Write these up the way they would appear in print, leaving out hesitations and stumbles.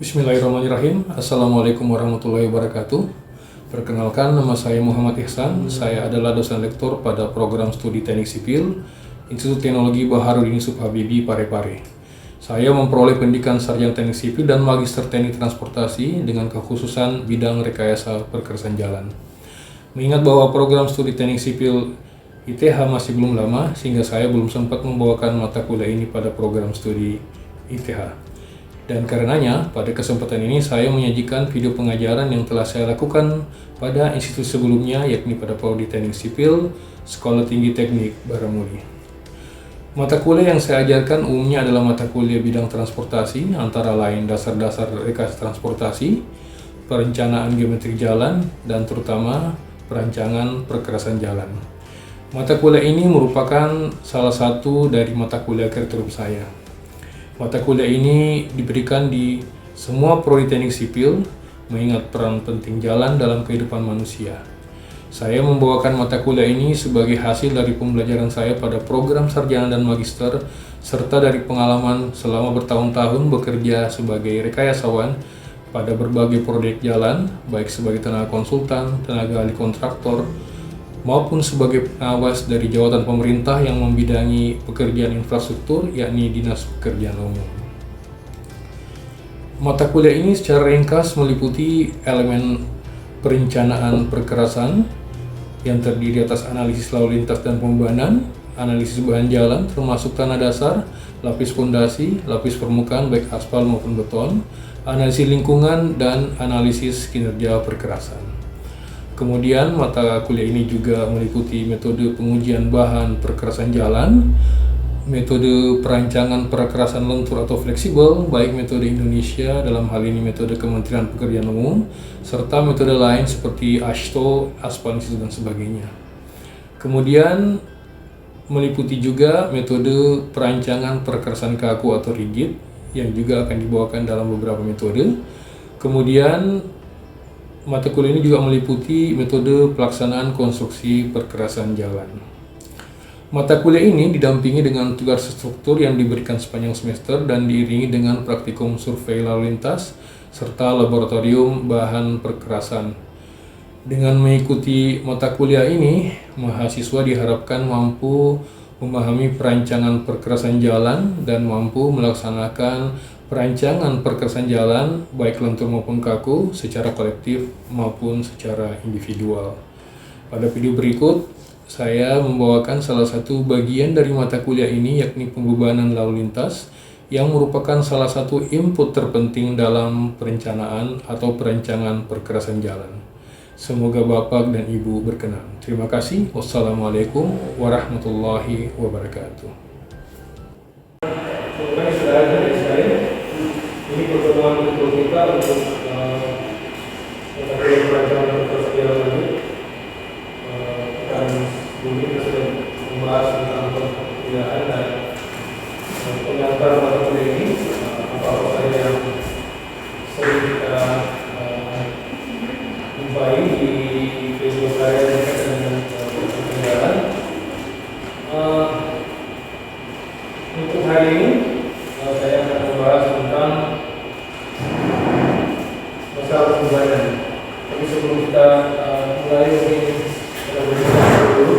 Bismillahirrahmanirrahim. Assalamualaikum warahmatullahi wabarakatuh. Perkenalkan, nama saya Muhammad Ihsan. Saya adalah dosen lektor pada program studi Teknik Sipil Institut Teknologi Baharudin Yusuf Habibie Parepare. Saya memperoleh pendidikan sarjana Teknik Sipil dan Magister Teknik Transportasi dengan kekhususan bidang rekayasa perkerasan jalan. Mengingat bahwa program studi Teknik Sipil ITH masih belum lama, sehingga saya belum sempat membawakan mata kuliah ini pada program studi ITH. Dan karenanya, pada kesempatan ini saya menyajikan video pengajaran yang telah saya lakukan pada institusi sebelumnya, yakni pada Prodi Teknik Sipil, Sekolah Tinggi Teknik Baramuli. Mata kuliah yang saya ajarkan umumnya adalah mata kuliah bidang transportasi, antara lain dasar-dasar rekayasa transportasi, perencanaan geometri jalan, dan terutama perancangan perkerasan jalan. Mata kuliah ini merupakan salah satu dari mata kuliah kurikulum saya. Mata kuliah ini diberikan di semua prodi teknik sipil, mengingat peran penting jalan dalam kehidupan manusia. Saya membawakan mata kuliah ini sebagai hasil dari pembelajaran saya pada program sarjana dan magister, serta dari pengalaman selama bertahun-tahun bekerja sebagai rekayasawan pada berbagai proyek jalan, baik sebagai tenaga konsultan, tenaga ahli kontraktor, maupun sebagai pengawas dari jawatan pemerintah yang membidangi pekerjaan infrastruktur, yakni Dinas Pekerjaan Umum. Mata kuliah ini secara ringkas meliputi elemen perencanaan perkerasan yang terdiri atas analisis lalu lintas dan pembebanan, analisis bahan jalan termasuk tanah dasar, lapis fondasi, lapis permukaan baik aspal maupun beton, analisis lingkungan, dan analisis kinerja perkerasan. Kemudian mata kuliah ini juga meliputi metode pengujian bahan perkerasan jalan, metode perancangan perkerasan lentur atau fleksibel, baik metode Indonesia, dalam hal ini metode Kementerian Pekerjaan Umum, serta metode lain seperti ASHTO, Aspal-Institut, dan sebagainya. Kemudian meliputi juga metode perancangan perkerasan kaku atau rigid, yang juga akan dibawakan dalam beberapa metode. Kemudian mata kuliah ini juga meliputi metode pelaksanaan konstruksi perkerasan jalan. Mata kuliah ini didampingi dengan tugas struktur yang diberikan sepanjang semester dan diiringi dengan praktikum survei lalu lintas serta laboratorium bahan perkerasan. Dengan mengikuti mata kuliah ini, mahasiswa diharapkan mampu memahami perancangan perkerasan jalan dan mampu melaksanakan perancangan perkerasan jalan baik lentur maupun kaku secara kolektif maupun secara individual. Pada video berikut, saya membawakan salah satu bagian dari mata kuliah ini, yakni pembebanan lalu lintas, yang merupakan salah satu input terpenting dalam perencanaan atau perancangan perkerasan jalan. Semoga Bapak dan Ibu berkenan. Terima kasih. Wassalamualaikum warahmatullahi wabarakatuh. Ini pertemuan kedua kita untuk perancangan perkerasan jalan lanjut. Sebelumnya kita sudah membahas tentang perkuliahan dan pengantar mata kuliah ini, apa-apa saja yang sering kita jumpai di video saya berkaitan dengan perkerasan jalan. Untuk hari ini saya akan membahas tentang masalah pembebanan. Tapi sebelum kita mulai, mungkin kita berbicara dulu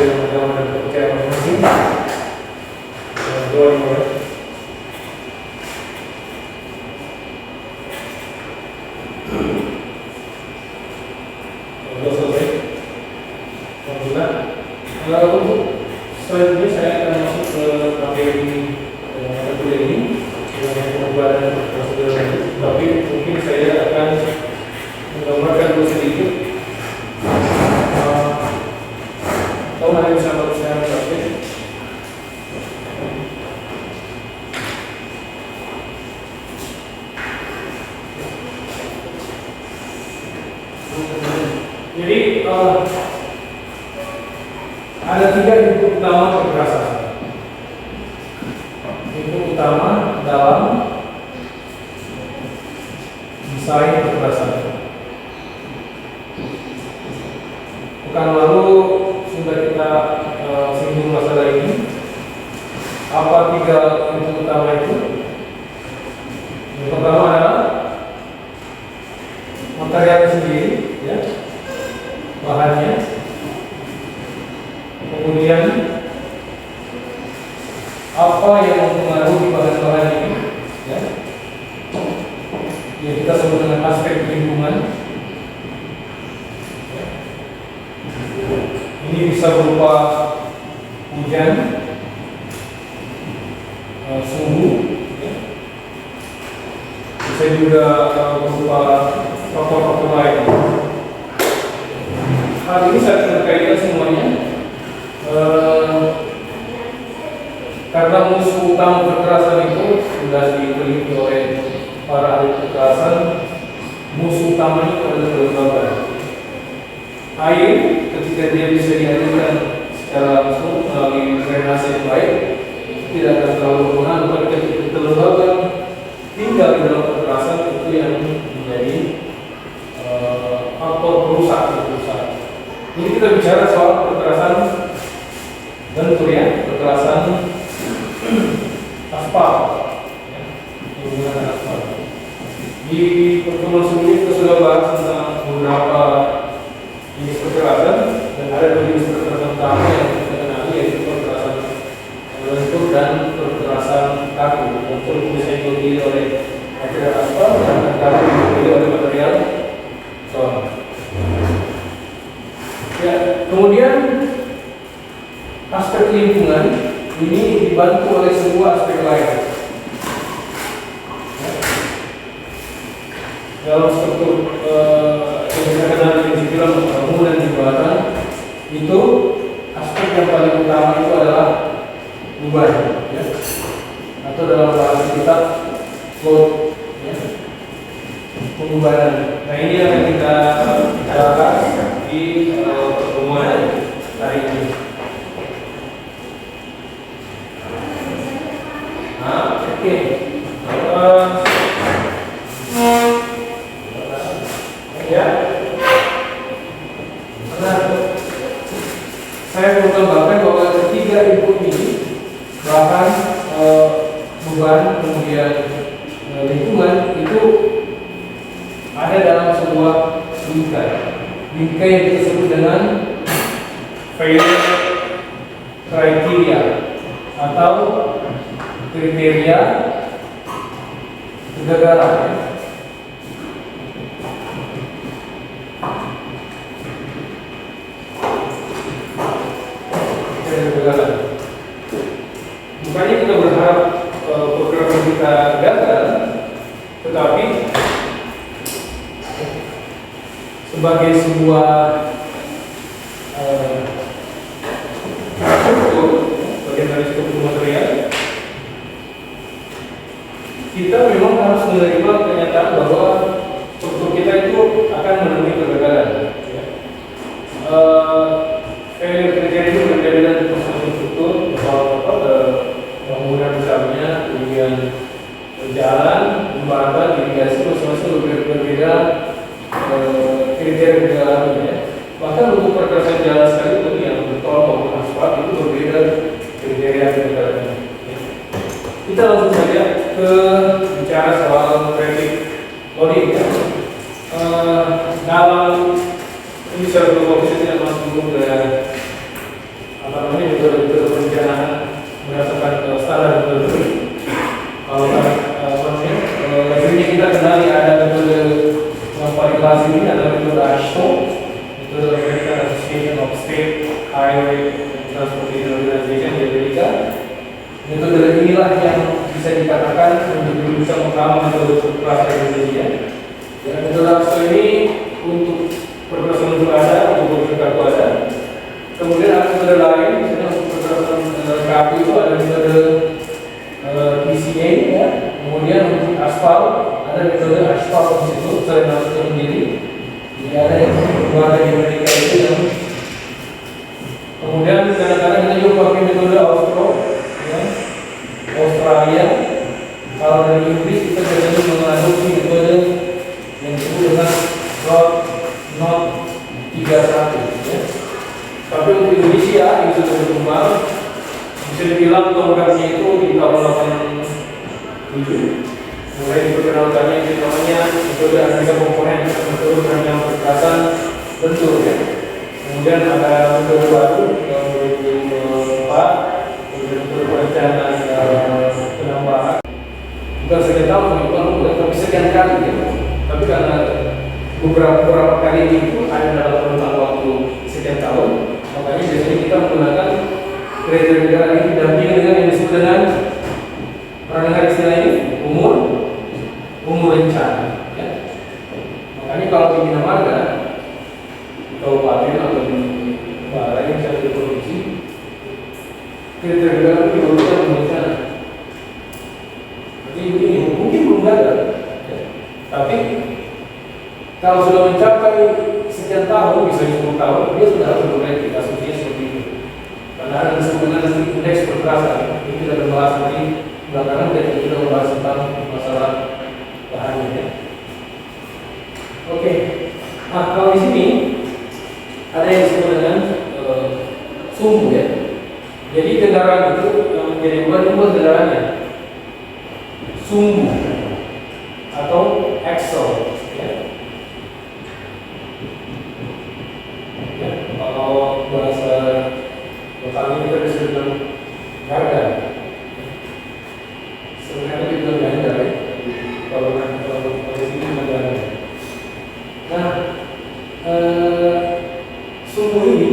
dengan agama dan kepercayaan masing-masing. Doa dimulai. Doa selesai. Alhamdulillah. Untuk selanjutnya saya akan masuk ke materi mata kuliah ini dengan pembebanan perkerasan jalan. Tapi mungkin saya akan menggambarkan dulu sedikit. Tahu mana bisa saya menjelaskan? Jadi ada 3 input utama perkerasan. Input utama dalam desain perkerasan. Pekan lalu sudah kita singgung masalah ini. Apa 3 input utama itu? Yang pertama adalah Kemudian apa yang mempengaruhi bahan-bahan ini? Ya, yang kita sebut dengan aspek lingkungan. Ya. Ini bisa berupa hujan, suhu, ya. Bisa juga berupa faktor-faktor lain. Hal ini saya terkaitkan semuanya karena musuh utama kekerasan itu sudah diteliti oleh para ahli kekerasan. Musuh utamanya itu adalah kelembagaan. Air ketika dia bisa dialirkan secara langsung melalui drainase yang baik, itu tidak akan terlalu berpengaruh. Tapi ketika kelembagaan tinggal di dalam kekerasan, itu yang menjadi faktor perusak. Ini kita bicara soal kekerasan bentuk, ya, kekerasan aspal, ya, menggunakan aspal. Di pertemuan sebelumnya kita sudah bahas tentang beberapa jenis kekerasan, dan ada dua jenis kekerasan utama yang kita kenali, yaitu kekerasan bentuk dan kekerasan kaku. Bentuk bisa diberi oleh material aspal dan kaku diberi oleh material beton. Ya, kemudian aspek lingkungan ini dibantu oleh sebuah aspek lain. Ya. Dalam struktur yang kita kenal di film bangunan dan jembatan, itu aspek yang paling utama itu adalah beban, ya, atau dalam bahasa kita load, ya, pembebanan. Nah, ini yang kita bicarakan di pertemuan hari ini. Oke. Ya. Nah, saya mau tambahkan bahwa ketiga input ini, bahkan beban, kemudian lingkungan, itu ada dalam sebuah bingkai yang kita sebut dengan failure criteria atau kriteria kegagalan. Kegagalan. Bukannya kita berharap program kita gagal, tetapi sebagai sebuah struktur, bagian dari struktur material, kita memang harus menerima kenyataan bahwa struktur kita itu akan menemui kegagalan. Ya. Failure kriteria itu berbeda dari konstruksi struktur, bangunan misalnya, kemudian jalan, jembatan, irigasi, masing-masing berbeda kriteria kegagalannya. Bahkan untuk perkerasan jalan sekalipun yang beton maupun aspal itu berbeda kriteria kegagalannya. Kita langsung saja ke bicara soal traffic loading, ya. Dalam ini secara global saya tidak masuk dulu ke metode perencanaan berdasarkan standar metode. Kalau kita kenali ada metode yang paling kelas ini adalah metode AASHTO, metode American Association of State Highway Transportation Organization di Amerika. Metode inilah yang bisa dikatakan menjadi rujukan utama metode kekerasan Indonesia. Ya, metode AASHTO ini untuk perkerasan bentuk ada, untuk bentuk kaku ada. Kemudian ada metode lain, misalnya untuk perkerasan kaku itu ada metode PCA, ya. Kemudian untuk aspal ada metode aspal institut, selain itu sendiri. Jadi ada yang berada di Amerika itu yang kemudian kadang-kadang kita juga pakai metode Australia. Kalau dari Inggris kita biasanya mengadopsi metode yang disebut dengan Not 31, ya. Tapi untuk Indonesia itu sudah berkembang, bisa dibilang tonggaknya itu di tahun 87. Mulai diperkenalkannya itu namanya metode analisa komponen atau metode perencanaan perkerasan bentuk, ya. Kemudian ada metode baru yang rencana penambahan bukan sekian tahun, tapi sekian kali ya. Tapi karena beberapa kali itu ada dalam rentang waktu sekian tahun, makanya biasanya kita menggunakan kriteria negara ini didampingi dengan yang disebut dengan, pernah dengar istilah ini, umur rencana. Ya. Makanya kalau di Bina Marga, di kabupaten atau di daerah yang bisa di provinsi, kriteria negara itu diurutkan umur rencana. Jadi ini mungkin belum ada, ya. Tapi kalau sudah mencapai sekian tahun, bisa 10 tahun, dia sudah harus berhenti kasusnya seperti itu. Karena ada disebutkan indeks perkerasan, ini kita berbahas nanti belakangan kita membahas tentang masalah lahannya. Ya. Oke, nah kalau di sini ada yang disebut dengan sumbu ya. Jadi kendaraan itu yang menjadi buat kendaraannya sumbu atau axle. Kalau bahasa lokalnya kita bisa bilang garda, sebenarnya kita bilang ganda ya. Kalau di sini ganda. Nah, sumbu ini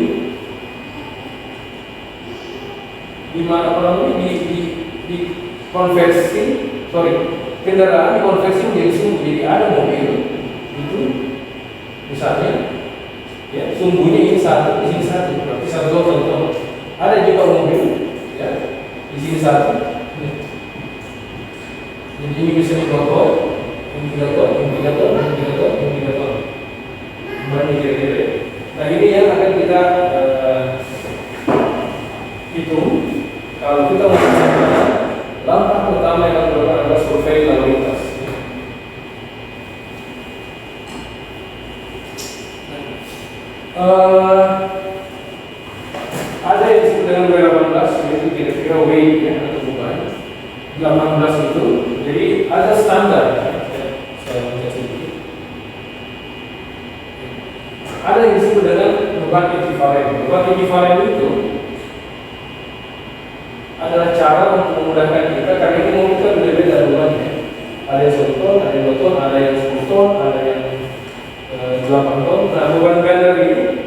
di mana kalau ini di konversi, kendaraan dikonversi menjadi sumbu. Jadi ada mobil itu misalnya. Ya, sumbunya ini satu, di sini satu, berarti satu contoh. Ada juga mobil, ya, di sini satu. Jadi ini bisa dipotong, yang 3 ton, yang 3 ton, yang 3 ton, yang 3 ton. Banyak kira-kira. Nah ini yang akan kita hitung. Kalau kita mau melakukan langkah pertama yang akan dilakukan adalah survei lalu lintas. Ada yang disebut dengan W18, yaitu kira-kira weight ya, atau beban 18 itu. Jadi ada standar ya. Saya baca sedikit. Ada yang disebut dengan beban ekivalen. Beban ekivalen itu adalah cara untuk memudahkan kita, karena ini mau kita berbeda bebannya. Ada yang 1 ton, ada yang 2 ton, ada yang 10 ton, ada yang 8 ton. Nah, beban ganda ini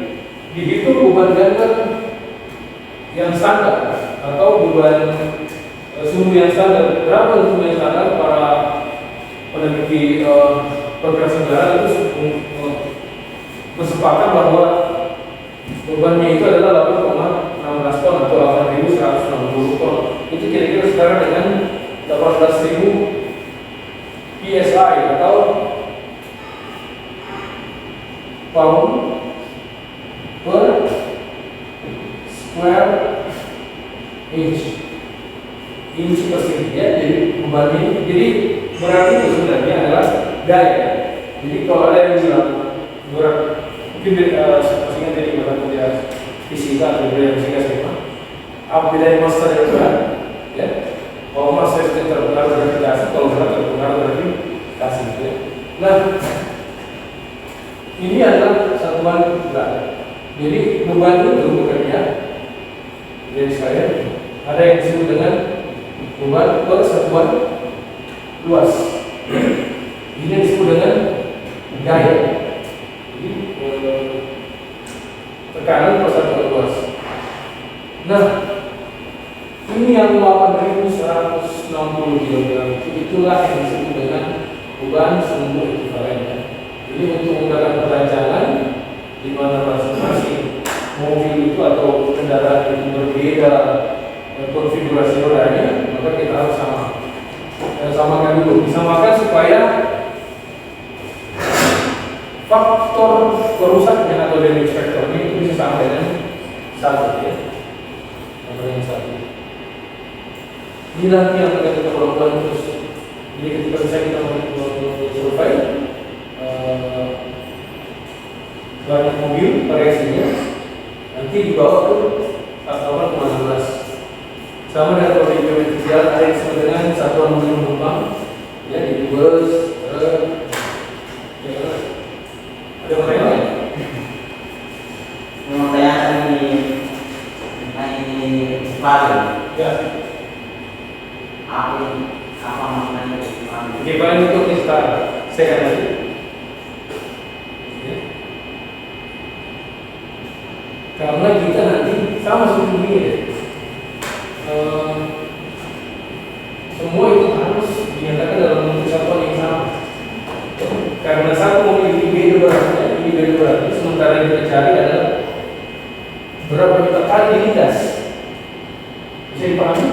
dihitung beban ganda yang standar atau beban sumbu yang standar. Berapa sumbu yang standar? Para peneliti pergerakan udara itu bersepakat bahwa bebannya itu adalah 8,16 ton atau 8.160 ton. Itu kira-kira setara dengan 18.000 PSI atau pound per square inch persegi ya. Jadi bebannya ini, jadi berarti itu sebenarnya adalah gaya. Jadi kalau ada yang bilang berat, mungkin pastinya dari mata kuliah fisika atau dari fisika SMA, apa bedanya massa dan berat? Ya, kalau massa itu terpengaruh gravitasi, kalau berat terpengaruh gravitasi. Ya. Nah, ini adalah satuan berat. Jadi beban itu bekerja. Jadi saya ada yang disebut dengan beban per satuan luas. Ini disebut dengan gaya. Jadi tekanan per satuan luas. Nah, ini yang 8.160 kg itulah yang disebut dengan beban sumbu ekivalen. Jadi untuk memudahkan perancangan di mana masing-masing mobil itu atau kendaraan itu berbeda konfigurasi rodanya, maka kita harus samakan dulu. Disamakan supaya faktor perusaknya atau damage factornya itu bisa sama dengan 1 ya. Sama dengan 1. Ini nanti yang akan kita lakukan terus. Jadi ketika misalnya kita mau survei banyak mobil variasinya, nanti dibawa ke satuan 16. Sama dengan kalau di geometri jalan ada yang disebut dengan satuan mobil penumpang, ya di bus, ya, ada pertanyaan? Pertanyaan ini valen. Ya. Apa maknanya? Oke, paling itu kita saya lagi. Ya. Karena kita nanti sama seperti ini ya. Semua itu harus dinyatakan dalam bentuk satuan yang sama. Karena satu memiliki beda beratnya, ini beda beratnya. Sementara yang kita cari adalah berapa juta kali dilindas. Bisa dipahami?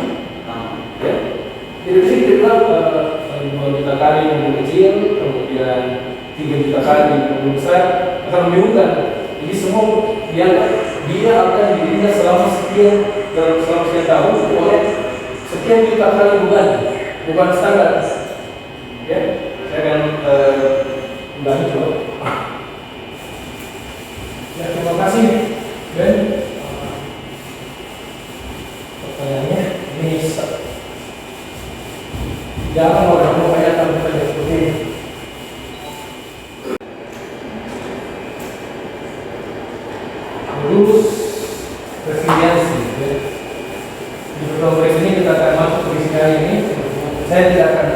Ya. Jadi bisa kita bilang 2 juta kali yang kecil, kemudian 3 juta kali yang besar, akan membingungkan. Jadi semua dia akan dilindas selama sekian tahun oleh sekian juta kali bukan standar. Ya, saya akan ulangi coba. Ya, terima kasih Ben. Pertanyaannya ini jangan mau kayak tahu saja seperti ini. Lulus resiliensi. Di progres ini kita akan masuk ke sisi kali ini. Saya tidak akan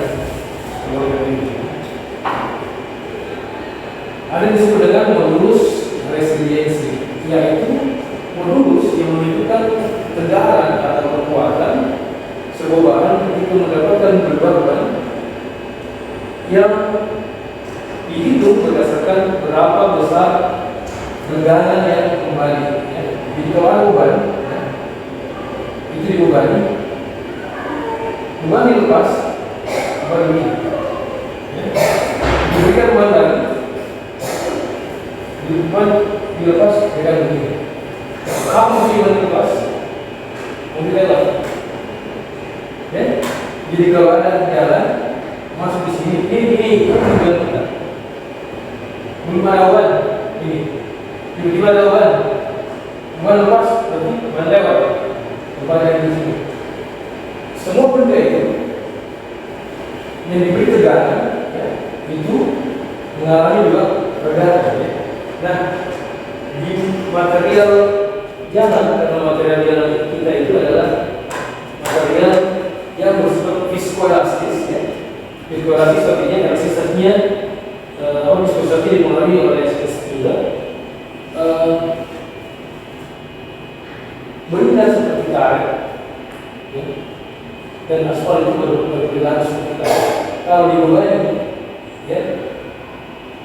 ada yang disebut dengan modulus resiliensi, yaitu modulus yang menunjukkan ketegaran atau kekuatan sebuah bahan ketika mendapatkan beban yang dihitung berdasarkan berapa besar tegangan yang kembali. Jadi kalau ada beban, itu dibebani, beban dilepas, apa ini? Diberikan beban lagi, beban dilepas dengan begini. Kamu mesti beban dilepas, mobil lewat. Ya, jadi kalau ada jalan masuk di sini, ini tujuan kita. Belum ada beban, ini tiba-tiba ada beban lepas, berarti beban lewat. Beban di sini. Semua benda itu yang diberi tegangan, ya, itu mengalami juga redakan. Ya. Nah, di material jalan, karena material jalan kita itu adalah material yang bersifat viskoelastis, ya. Viskoelastis artinya resistensinya viskositasnya dipengaruhi oleh elastis juga. Benda seperti karet, ya, dan aspal itu berperilaku seperti karet. Kalau dibebani, ya,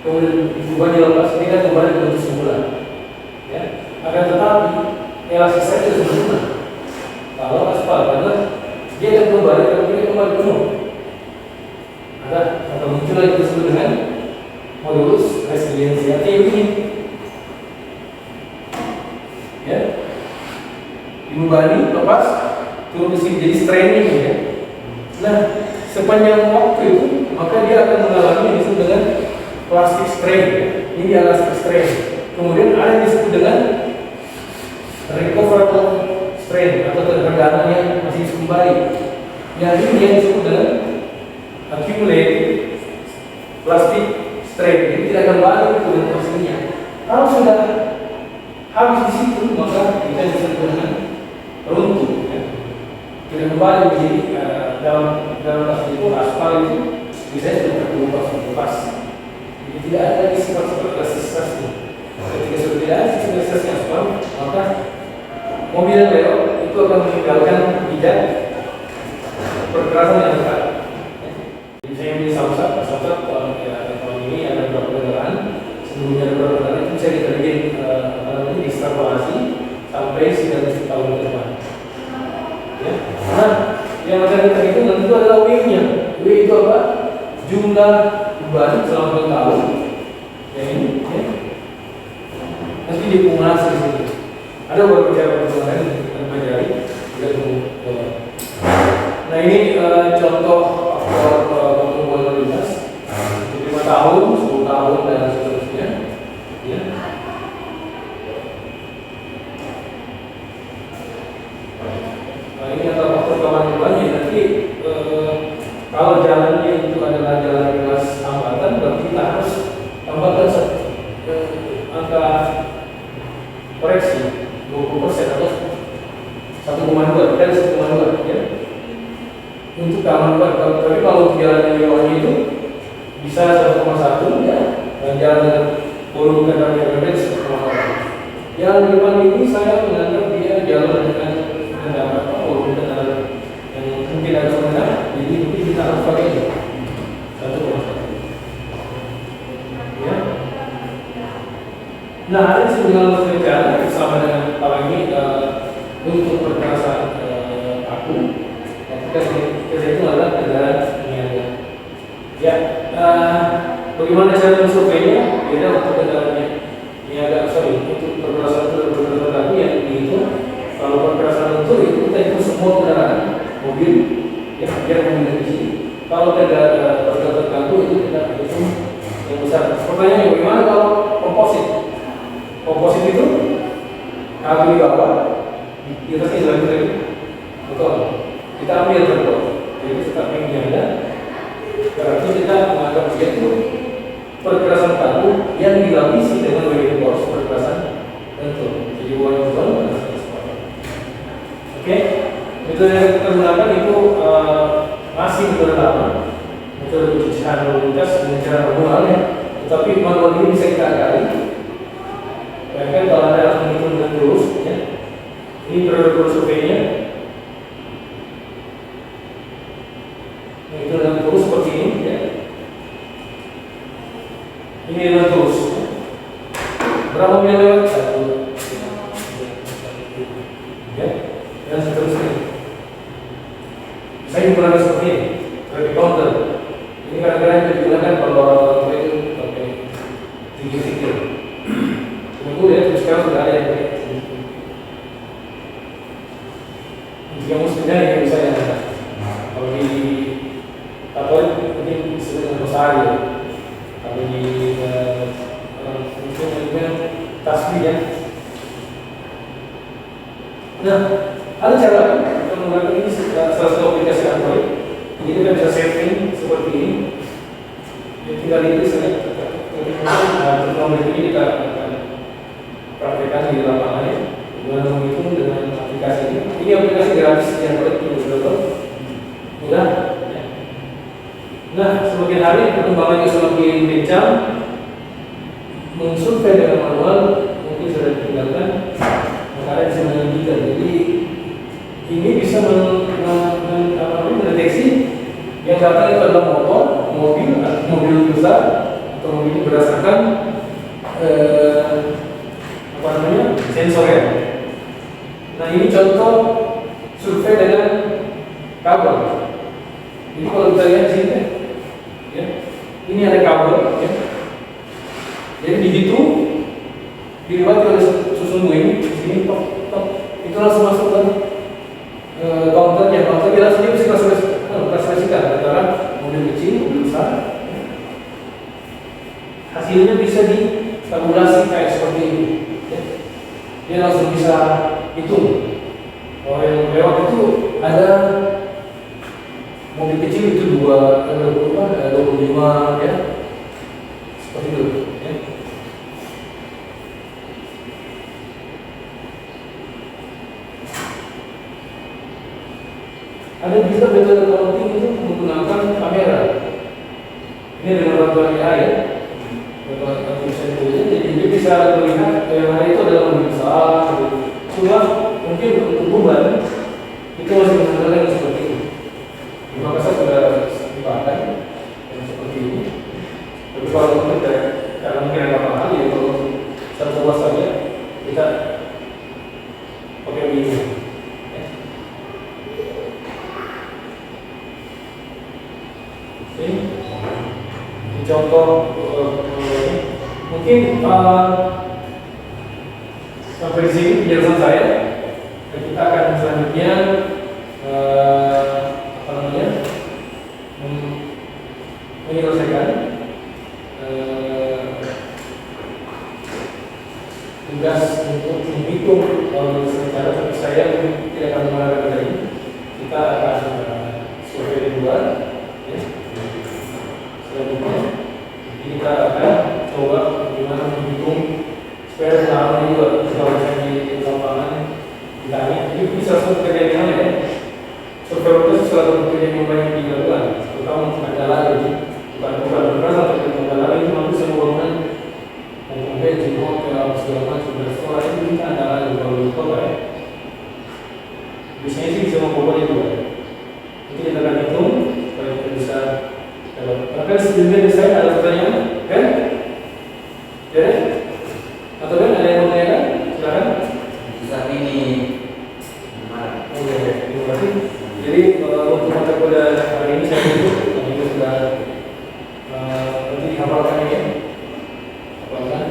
kemudian dibebani lepas, ini kan kembali ke bentuk semula. Ya, akan tetapi elastisnya itu sempurna. Kalau aspal, karena dia akan kembali, kalau dia kembali penuh. Ada atau muncul yang disebut dengan modulus resiliensi. Artinya begini, ya, dibebani lepas turun di sini jadi straining, ya. Nah, sepanjang waktu itu maka dia akan mengalami yang disebut dengan plastic strain, ya. Ini elastic strain. Kemudian ada yang disebut dengan recoverable strain atau tegangan yang masih bisa kembali. Yang ini yang disebut dengan accumulated plastic strain. Jadi tidak akan balik ke bentuk aslinya. Kalau sudah habis di situ maka kita disebut dengan runtuh, ya. Tidak kembali menjadi dalam asli itu aspal itu bisa sudah terkelupas. Jadi tidak ada lagi sifat elastisitasnya. Ketika sudah tidak ada sifat elastisitasnya aspal, maka mobil yang lewat itu akan meninggalkan jejak perkerasan yang dekat. Jadi saya ambil tahun ini ada beberapa kendaraan, sebelumnya ada beberapa kendaraan itu bisa diterjun diekstrapolasi sampai 9 tahun ke depan. Ya. Nah, yang akan kita hitung nanti itu adalah W-nya. W itu apa? Jumlah beban selama 2 tahun. Ya ini, ya. Nanti dikumulasi di sini. Ada beberapa cara lain yang kita pelajari. Kita tunggu. Nah ini contoh faktor pertumbuhan lalu lintas. 5 tahun, 10 tahun dan seterusnya. Ya. Ini adalah faktor kawan-kawannya. Nanti kalau jalannya itu adalah jalan bebas hambatan, berarti kita harus tambahkan angka koreksi 20% atau 1,2 dan 1,2, ya, untuk aman banget. Tapi kalau jalan yang di bawahnya itu bisa 1,1 ya, dan jalan dengan volume kendaraan yang berbeda 1,8. Yang di depan ini saya menganggap dia jalan dengan kendaraan volume kendaraan yang mungkin agak rendah, jadi mungkin kita harus pakai ini 1,1. Ya. Nah, ada sebuah penelitian bersama dengan kalau ini untuk perkerasan aku. Kita itu adalah kendaraan niaga. Ya, bagaimana cara mensurveinya? Beda untuk kendaraannya niaga, untuk perkerasan aku yang itu. Kalau perkerasan itu kita itu semua kendaraan, mobil, ya biar mobil kecil. Kalau kendaraan perkerasan aku itu kita itu yang besar. Pertanyaannya bagaimana kalau komposit? Komposit itu kabel di bawah, di atasnya jalan lagi, betul. Kita ambil contoh, jadi kita pengen ada, berarti kita menganggap dia itu perkerasan kaku yang dilapisi dengan reinforce perkerasan tentu. Jadi warna hijau. Oke, metode yang kita gunakan itu masih metode lama, metode pencucian lalu lintas dengan cara manual ya. Tetapi manual ini bisa kita gali. Bahkan kalau Anda harus menghitung dengan lurus, ya. Ini periode surveinya. Itu dengan lurus seperti ini, ya. Ini dengan lurus. Berapa mil lewat? 1, ya, dan seterusnya. Saya menggunakan seperti ini, sebagai counter. Ini kadang-kadang kita digunakan kalau orang itu pakai tinggi-tinggi. Tunggu ya, sekarang sudah ada yang pakai. Jika musimnya yang bisa ya. Kalau di Katolik mungkin disebut dengan rosario. Kalau di mungkin juga tasbih ya. Nah, ada cara kita menggunakan ini salah satu aplikasi Android. Jadi kita bisa setting seperti ini. Jadi tinggal ini saja. Teknologi ini kita praktekkan di lapangan ya, dengan menghitung dengan aplikasi ini. Ini aplikasi gratis yang betul-betul mudah. Ya. Nah, semakin hari perkembangannya semakin kencang, mensurvei dengan manual mungkin sudah ditinggalkan, maka bisa menunjukkan. Jadi ini bisa mendeteksi yang datang itu adalah motor, mobil besar atau mobil berdasarkan sensornya. Nah, ini contoh survei dengan kabel. Jadi kalau kita lihat di sini, ya, ini ada kabel, ya. Jadi dihitung, dilewati oleh susun ini, di sini top, itu langsung masuk ke counternya. Counter dia langsung bisa klasifikasikan antara mobil kecil, mobil besar. Hasilnya bisa ditabulasi kayak seperti ini. Dia langsung bisa hitung. Kalau yang lewat itu ada mobil kecil itu 25 ya, seperti itu. Ya. Ada juga metode counting itu menggunakan kamera. Ini dengan bantuan AI ya. Jadi dia bisa melihat yang ada itu adalah mobil besar. Cuma mungkin untuk beban itu masih menggunakan seperti ini. Di Makassar sudah dipakai yang seperti ini. Tapi kalau kita karena mungkin agak mahal ya, kalau satu buah saja kita pakai ini. Ini contoh mungkin sampai di sini penjelasan saya. Kita akan selanjutnya menyelesaikan tugas untuk menghitung secara, tapi saya tidak akan menggunakan dari ini. Kita akan survei di luar. Ya. Selanjutnya kita akan coba bagaimana menghitung supaya pengalaman juga kalau misalnya di lapangan ditanya. Jadi bisa langsung kerja di mana ya? Survei itu salah satu kejadian banyak di Garuda, terutama ada lagi, bukan berasa tapi ada lagi itu mampu semua bangunan, maupun bed, hotel, segala macam restoran itu kita ada lagi kalau di kota ya. Biasanya sih bisa membawa juga. Nanti kita akan hitung supaya kita bisa. Bahkan sebelumnya saya ada pertanyaan, kan? Ya? Atau kan ada yang mau tanyakan? Silakan. Saat ini Oke, terima kasih. Jadi untuk mata kuliah hari ini saya tutup. Ini sudah nanti dihafalkan ya. Hafalkan.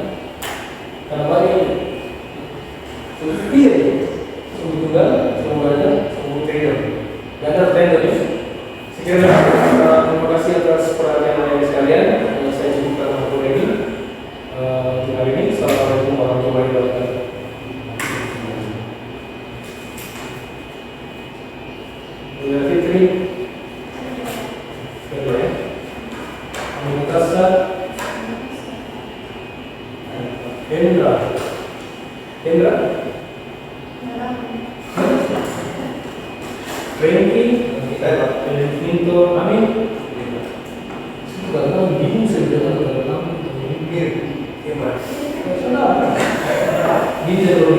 Karena bagi supir, sumbu tunggal, sumbu badan, sumbu trader. Dan ada trader ya. Sekiranya terima kasih atas perhatian Anda sekalian. Saya cukupkan mata kuliah ini. Untuk hari ini, assalamualaikum warahmatullahi wabarakatuh. Idul Fitri, kedua ya. Aminatasa, Hendra, Renki, Minto, Amin. Sudah tahu bingung saya bilang kalau kamu ini mir, gimana? Sudah, gitu.